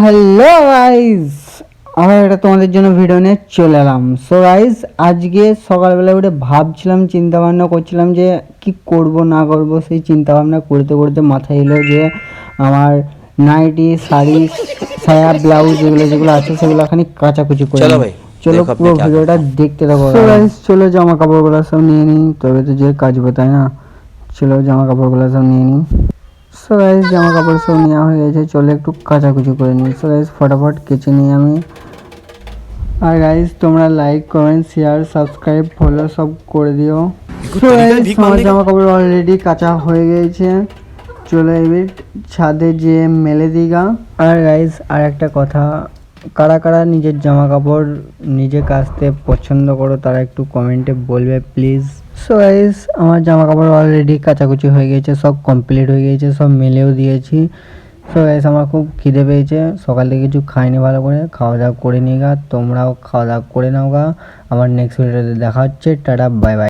Hello guys, আমার এটা তোমাদের জন্য ভিডিও নিয়ে চলে এলাম। সো গাইস, আজকে সকালবেলা উঠে ভাবছিলাম, চিন্তা ভাবনা করছিলাম যে কি করব না করব। সেই চিন্তা ভাবনা করতে করতে মাথায় এলো যে আমার নাইটি, শাড়ি, সায়া, ব্লাউজ যেগুলো আছে সেগুলো খানি কাচাকুচি করে चलो নিই। भाई চলো देखो अब পুরো मैं क्या ভিডিওটা करता हूँ। দেখতে থাকো। সো গাইস, চলো জামা কাপড়গুলো সব নিয়ে নিই, তবে তো যে কাচবো, তাই না? চলো জামা কাপড়গুলো সব নিয়ে নিই। সো গাইস, জামা কাপড় সব নেওয়া হয়ে গেছে, চলো একটু কাচাকুচি করে নিই। সো গাইস, ফটাফট কেচে নিই আমি। আর গাইস, তোমরা like, comment, share, subscribe, follow সব করে দিও। সো গাইস, আমার জামা কাপড় অলরেডি কাঁচা হয়ে গেছে, চলো এবার ছাদে যেয়ে মেলে দিগা। আর গাইস, আর একটা কথা, কারা কারা নিজের জামা কাপড় নিজে কাচতে পছন্দ করো তারা একটু কমেন্টে বলবে প্লিজ। সো গাইস, আমার জামা কাপড় অলরেডি কাচাকুচি হয়ে গেছে, সব কমপ্লিট হয়ে গেছে, সব মেলেও দিয়েছি। সো গাইস, আমার খুব খিদে পেয়েছে, সকাল থেকে কিছু খাইনি ভালো করে, খাওয়া দাওয়া করে নিয়ে গা, তোমরাও খাওয়া দাওয়া করে নাও গা। আমার নেক্সট ভিডিওতে দেখা হচ্ছে, টাটা বাই বাই।